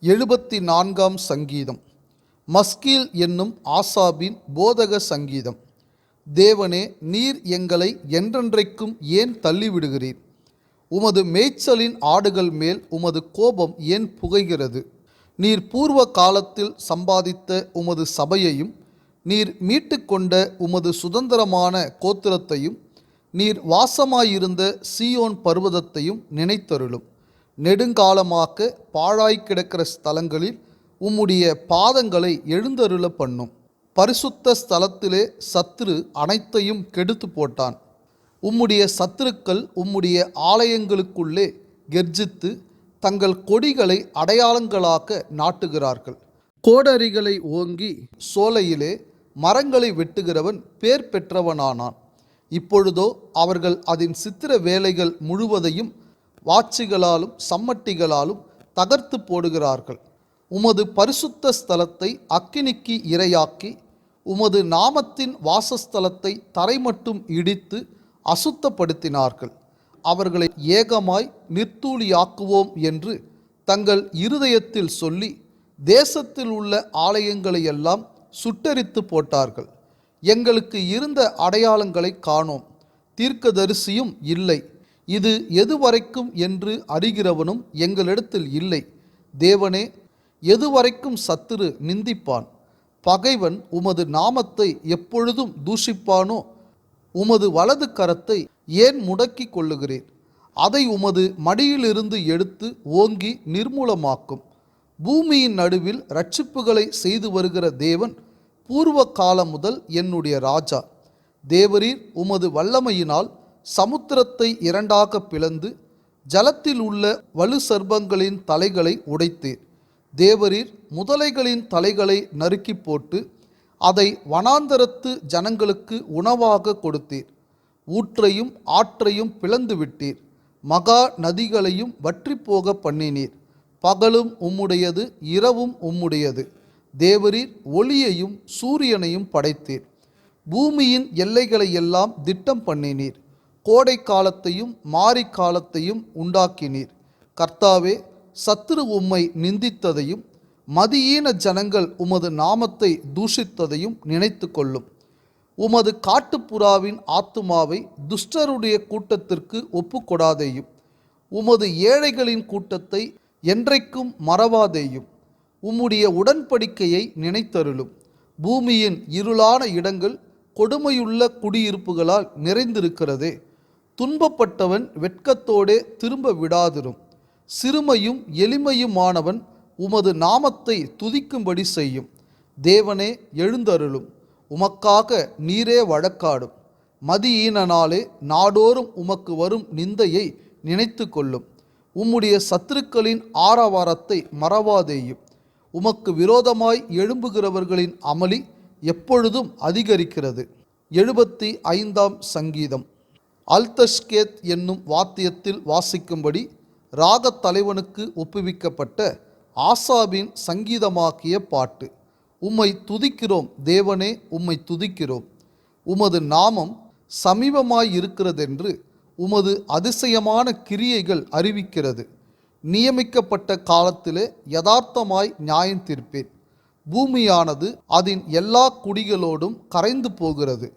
74 சங்கீதம். மஸ்கீல் என்னும் ஆசாபின் போதக சங்கீதம். தேவனே, நீர் எங்களை என்றென்றைக்கும் ஏன் தள்ளிவிடுகிறீர்? உமது மேய்ச்சலின் ஆடுகள் மேல் உமது கோபம் ஏன் புகைகிறது? நீர் பூர்வ காலத்தில் சம்பாதித்த உமது சபையையும் நீர் மீட்டுக்கொண்ட உமது சுதந்திரமான கோத்திரத்தையும் நீர் வாசமாயிருந்த சீயோன் பர்வதத்தையும் நினைத்தருளும். நெடுங்காலமாக பாழாய் கிடக்கிற ஸ்தலங்களில் உம்முடைய பாதங்களை எழுந்தருள பண்ணும். பரிசுத்த ஸ்தலத்திலே சத்துரு அனைத்தையும் கெடுத்து போட்டான். உம்முடைய சத்துருக்கள் உம்முடைய ஆலயங்களுக்குள்ளே கெர்ஜித்து தங்கள் கொடிகளை அடையாளங்களாக நாட்டுகிறார்கள். கோடரிகளை ஓங்கி சோலையிலே மரங்களை வெட்டுகிறவன் பேர் பெற்றவனானான். இப்பொழுதோ அவர்கள் அதன் சித்திர வேலைகள் முழுவதையும் வாட்சிகளாலும் சம்மட்டிகளாலும் தகர்த்து போடுகிறார்கள். உமது பரிசுத்த ஸ்தலத்தை அக்கினிக்கு இரையாக்கி உமது நாமத்தின் வாசஸ்தலத்தை தரைமட்டும் இடித்து அசுத்தப்படுத்தினார்கள். அவர்களை ஏகமாய் நிர்த்தூளியாக்குவோம் என்று தங்கள் இருதயத்தில் சொல்லி தேசத்தில் உள்ள ஆலயங்களையெல்லாம் சுட்டெரித்து போட்டார்கள். எங்களுக்கு இருந்த அடையாளங்களை காணோம், தீர்க்கதரிசியும் இல்லை. இது எதுவரைக்கும் என்று அறிகிறவனும் எங்களிடத்தில் இல்லை. தேவனே, எதுவரைக்கும் சத்துரு நிந்திப்பான்? பகைவன் உமது நாமத்தை எப்பொழுதும் தூஷிப்பானோ? உமது வலது கரத்தை ஏன் முடக்கி கொள்ளுகிறீர்? அதை உமது மடியிலிருந்து எடுத்து ஓங்கி நிர்மூலமாக்கும். பூமியின் நடுவில் இரட்சிப்புகளை செய்து வருகிற தேவன் பூர்வ காலம் முதல் என்னுடைய ராஜா. தேவரீர் உமது வல்லமையினால் சமுத்திரத்தை இரண்டாக பிளந்து ஜலத்தில் உள்ள வலு சர்ப்பங்களின் தலைகளை உடைத்தீர். தேவரீர் முதலைகளின் தலைகளை நறுக்கி போட்டு அதை வனாந்தரத்து ஜனங்களுக்கு உணவாக கொடுத்தீர். ஊற்றையும் ஆற்றையும் பிளந்து விட்டீர். மகா நதிகளையும் வற்றி போக பண்ணினீர். பகலும் உம்முடையது, இரவும் உம்முடையது. தேவரீர் ஒளியையும் சூரியனையும் படைத்தீர். பூமியின் எல்லைகளை எல்லாம் திட்டம் பண்ணினீர். கோடை காலத்தையும் மாரி காலத்தையும் உண்டாக்கினீர். கர்த்தாவே, சத்துரு உம்மை நிந்தித்ததையும் மதியீன ஜனங்கள் உமது நாமத்தை தூஷித்ததையும் நினைத்து கொள்ளும். உமது காட்டுப்புறாவின் ஆத்துமாவை துஷ்டருடைய கூட்டத்திற்கு ஒப்புக்கொடாதேயும். உமது ஏழைகளின் கூட்டத்தை என்றைக்கும் மறவாதேயும். உம்முடைய உடன்படிக்கையை நினைத்தருளும். பூமியின் இருளான இடங்கள் கொடுமையுள்ள குடியிருப்புகளால் நிறைந்திருக்கிறதே. துன்பப்பட்டவன் வெட்கத்தோடே திரும்ப விடாதிரும். சிறுமையும் எளிமையுமானவன் உமது நாமத்தை துதிக்கும்படி செய்யும். தேவனே, எழுந்தருளும். உமக்காக நீரே வழக்காடும். மதியீனனாலே நாடோறும் உமக்கு வரும் நிந்தையை நினைத்து கொள்ளும். உம்முடைய சத்துருக்களின் ஆரவாரத்தை மறவாதேயும். உமக்கு விரோதமாய் எழும்புகிறவர்களின் அமளி எப்பொழுதும் அதிகரிக்கிறது. 75 சங்கீதம். அல்தஷ்கேத் என்னும் வாத்தியத்தில் வாசிக்கும்படி ராகத் தலைவனுக்கு ஒப்புவிக்கப்பட்ட ஆசாபின் சங்கீதமாக்கிய பாட்டு. உம்மை துதிக்கிறோம் தேவனே, உம்மை துதிக்கிறோம். உமது நாமம் சமீபமாயிருக்கிறதென்று உமது அதிசயமான கிரியைகள் அறிவிக்கிறது. நியமிக்கப்பட்ட காலத்திலே யதார்த்தமாய் நியாயம் தீர்ப்பேன். பூமியானது அதன் எல்லா குடிகளோடும் கரைந்து போகிறது.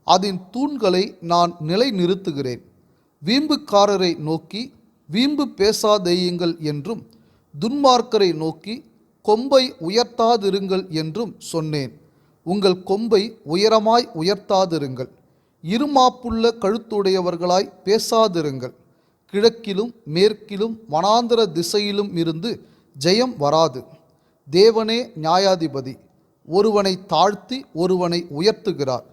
அதன் தூண்களை நான் நிலை நிறுத்துகிறேன். வீம்புக்காரரை நோக்கி வீம்பு பேசாதேயுங்கள் என்றும் துன்மார்க்கரை நோக்கி கொம்பை உயர்த்தாதிருங்கள் என்றும் சொன்னேன். உங்கள் கொம்பை உயரமாய் உயர்த்தாதிருங்கள். இருமாப்புள்ள கழுத்துடையவர்களாய் பேசாதிருங்கள். கிழக்கிலும் மேற்கிலும் வனாந்தர திசையிலும் இருந்து ஜெயம் வராது. தேவனே நியாயாதிபதி. ஒருவனை தாழ்த்தி ஒருவனை உயர்த்துகிறார்.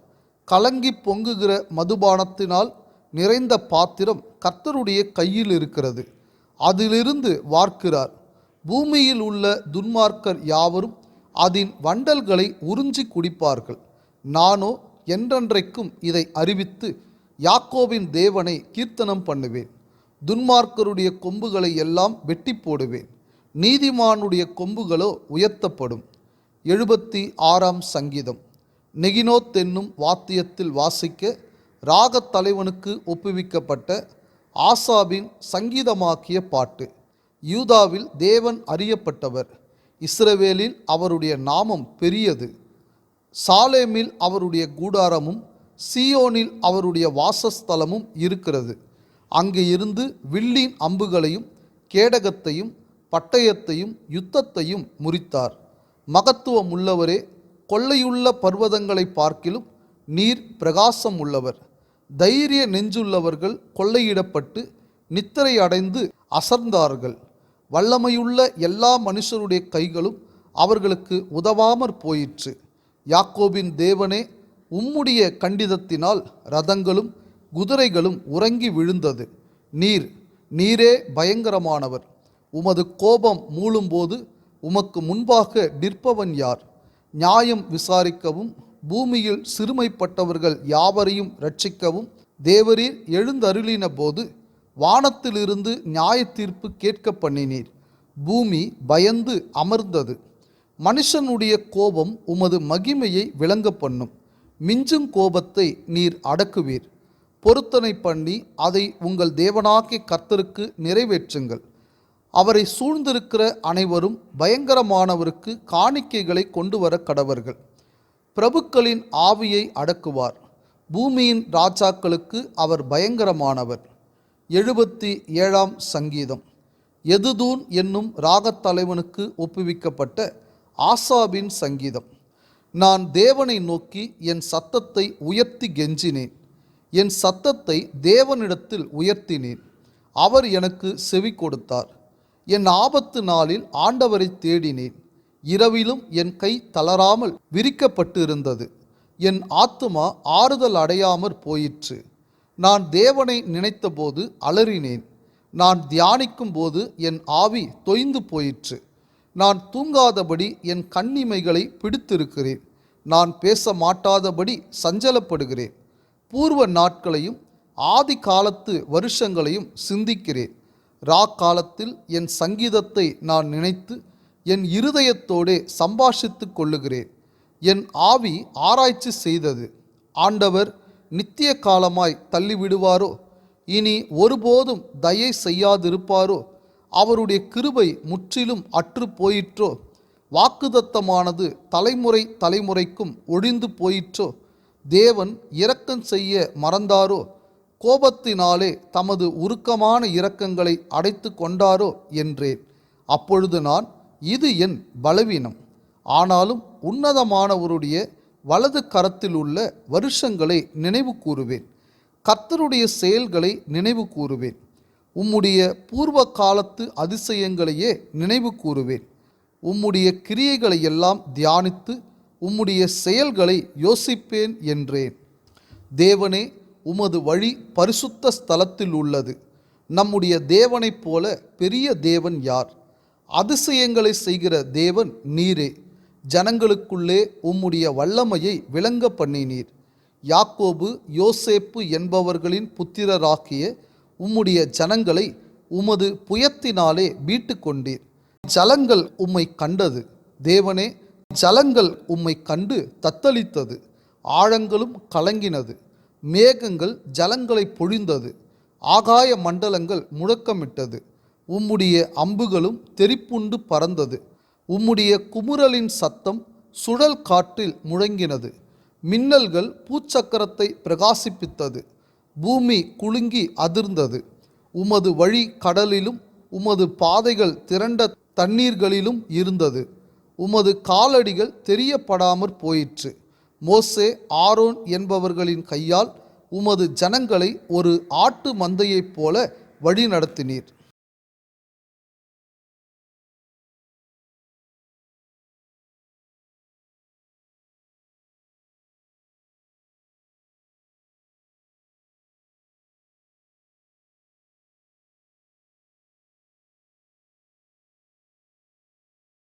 கலங்கி பொங்குகிற மதுபானத்தினால் நிறைந்த பாத்திரம் கர்த்தருடைய கையில் இருக்கிறது. அதிலிருந்து வார்க்கிறார். பூமியில் உள்ள துன்மார்க்கர் யாவரும் அதன் வண்டல்களை உறிஞ்சி குடிப்பார்கள். நானோ என்றென்றைக்கும் இதை அறிவித்து யாக்கோபின் தேவனை கீர்த்தனம் பண்ணுவேன். துன்மார்க்கருடைய கொம்புகளை எல்லாம் வெட்டி போடுவேன். நீதிமானுடைய கொம்புகளோ உயர்த்தப்படும். 76 சங்கீதம். நெகினோத் என்னும் வாத்தியத்தில் வாசிக்க ராகத் தலைவனுக்கு ஒப்புவிக்கப்பட்ட ஆசாபின் சங்கீதமாக்கிய பாட்டு. யூதாவில் தேவன் அறியப்பட்டவர், இஸ்ரவேலில் அவருடைய நாமம் பெரியது. சாலேமில் அவருடைய கூடாரமும் சீயோனில் அவருடைய வாசஸ்தலமும் இருக்கிறது. அங்கே இருந்து வில்லின் அம்புகளையும் கேடகத்தையும் பட்டயத்தையும் யுத்தத்தையும் முறித்தார். மகத்துவம் உள்ளவரே, கொள்ளையுள்ள பர்வதங்களை பார்க்கிலும் நீர் பிரகாசம் உள்ளவர். தைரிய நெஞ்சுள்ளவர்கள் கொள்ளையிடப்பட்டு நித்திரை அடைந்து அசர்ந்தார்கள். வல்லமையுள்ள எல்லா மனுஷருடைய கைகளும் அவர்களுக்கு உதவாமற் போயிற்று. யாக்கோபின் தேவனே, உம்முடைய கண்டிதத்தினால் ரதங்களும் குதிரைகளும் உறங்கி விழுந்தது. நீரே பயங்கரமானவர். உமது கோபம் மூளும்போது உமக்கு முன்பாக நிற்பவன் யார்? நியாயம் விசாரிக்கவும் பூமியில் சிறுமைப்பட்டவர்கள் யாவரையும் இரட்சிக்கவும் தேவரீர் எழுந்தருளின போது வானத்திலிருந்து நியாய தீர்ப்பு கேட்க பண்ணினீர். பூமி பயந்து அமர்ந்தது. மனுஷனுடைய கோபம் உமது மகிமையை விளங்க பண்ணும். மிஞ்சும் கோபத்தை நீர் அடக்குவீர். பொருத்தனை பண்ணி அதை உங்கள் தேவனாகிய கர்த்தருக்கு நிறைவேற்றுங்கள். அவரை சூழ்ந்திருக்கிற அனைவரும் பயங்கரமானவருக்கு காணிக்கைகளை கொண்டு வர கடவர்கள். பிரபுக்களின் ஆவியை அடக்குவார். பூமியின் ராஜாக்களுக்கு அவர் பயங்கரமானவர். 77 சங்கீதம். எதுதூன் என்னும் ராகத்தலைவனுக்கு ஒப்புவிக்கப்பட்ட ஆசாபின் சங்கீதம். நான் தேவனை நோக்கி என் சத்தத்தை உயர்த்தி கெஞ்சினேன். என் சத்தத்தை தேவனிடத்தில் உயர்த்தினேன். அவர் எனக்கு செவி கொடுத்தார். என் ஆபத்து நாளில் ஆண்டவரை தேடினேன். இரவிலும் என் கை தளராமல் விரிக்கப்பட்டு இருந்தது. என் ஆத்துமா ஆறுதல் அடையாமற் போயிற்று. நான் தேவனை நினைத்தபோது அலறினேன். நான் தியானிக்கும் போது என் ஆவி தொய்ந்து போயிற்று. நான் தூங்காதபடி என் கண்ணிமைகளை பிடித்திருக்கிறேன். நான் பேச மாட்டாதபடி சஞ்சலப்படுகிறேன். பூர்வ நாட்களையும் ஆதி காலத்து வருஷங்களையும் சிந்திக்கிறேன். காலத்தில் என் சங்கீதத்தை நான் நினைத்து என் இருதயத்தோடே சம்பாஷித்து கொள்ளுகிறேன். என் ஆவி ஆராய்ச்சி செய்தது. ஆண்டவர் நித்திய காலமாய் தள்ளிவிடுவாரோ? இனி ஒருபோதும் தயை செய்யாதிருப்பாரோ? அவருடைய கிருபை முற்றிலும் அற்று போயிற்றோ? வாக்குதத்தமானது தலைமுறை தலைமுறைக்கும் ஒழிந்து போயிற்றோ? தேவன் இரக்கம் செய்ய மறந்தாரோ? கோபத்தினாலே தமது உருக்கமான இரக்கங்களை அடைத்து கொண்டாரோ என்றேன். அப்பொழுது நான், இது என் பலவீனம். ஆனாலும் உன்னதமானவருடைய வலது கரத்தில் உள்ள வருஷங்களை நினைவு கூறுவேன். கர்த்தருடைய செயல்களை நினைவு கூறுவேன். உம்முடைய பூர்வ காலத்து அதிசயங்களையே நினைவு கூறுவேன். உம்முடைய கிரியைகளை எல்லாம் தியானித்து உம்முடைய செயல்களை யோசிப்பேன் என்றேன். தேவனே, உமது வழி பரிசுத்த ஸ்தலத்தில் உள்ளது. நம்முடைய தேவனைப் போல பெரிய தேவன் யார்? அதிசயங்களை செய்கிற தேவன் நீரே. ஜனங்களுக்குள்ளே உம்முடைய வல்லமையை விளங்க பண்ணினீர். யாக்கோபு யோசேப்பு என்பவர்களின் புத்திரராகிய உம்முடைய ஜனங்களை உமது புயத்தினாலே மீட்டு கொண்டீர். ஜலங்கள் உம்மை கண்டது. தேவனே, ஜலங்கள் உம்மை கண்டு தத்தளித்தது. ஆழங்களும் கலங்கினது. மேகங்கள் ஜலங்களை பொழிந்தது. ஆகாய மண்டலங்கள் முழக்கமிட்டது. உம்முடைய அம்புகளும் தெறிப்புண்டு பறந்தது. உம்முடைய குமுறலின் சத்தம் சுழல் காற்றில் முழங்கினது. மின்னல்கள் பூச்சக்கரத்தை பிரகாசிப்பித்தது. பூமி குலுங்கி அதிர்ந்தது. உமது வழி கடலிலும் உமது பாதைகள் திரண்ட தண்ணீர்களிலும் இருந்தது. உமது காலடிகள் தெரியப்படாமற் போயிற்று. மோசே ஆரோன் என்பவர்களின் கையால் உமது ஜனங்களை ஒரு ஆட்டு மந்தையைப் போல வழி நடத்தினீர்.